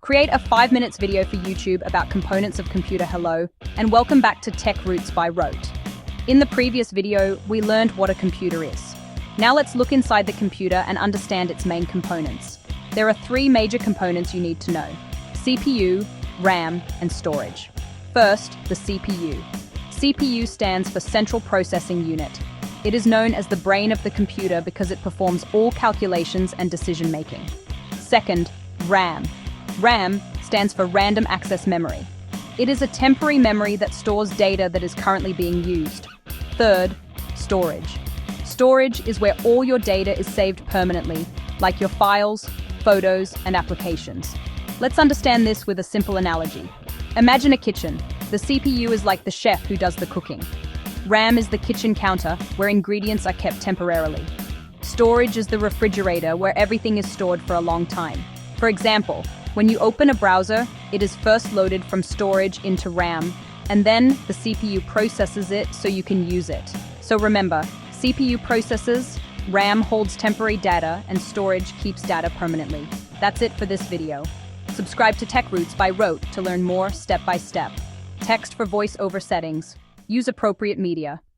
Create a 5 minutes video for YouTube about components of computer. Hello, and welcome back to TechRoots by Roat. In the previous video, we learned what a computer is. Now let's look inside the computer and understand its main components. There are three major components you need to know: CPU, RAM, and storage. First, the CPU. CPU stands for Central Processing Unit. It is known as the brain of the computer because it performs all calculations and decision-making. Second, RAM. RAM stands for Random Access Memory. It is a temporary memory that stores data that is currently being used. Third, storage. Storage is where all your data is saved permanently, like your files, photos, and applications. Let's understand this with a simple analogy. Imagine a kitchen. The CPU is like the chef who does the cooking. RAM is the kitchen counter, where ingredients are kept temporarily. Storage is the refrigerator, where everything is stored for a long time. For example, when you open a browser, it is first loaded from storage into RAM, and then the CPU processes it so you can use it. So remember, CPU processes, RAM holds temporary data, and storage keeps data permanently. That's it for this video. Subscribe to TechRoots by Roat to learn more step by step. Text for voice-over settings. Use appropriate media.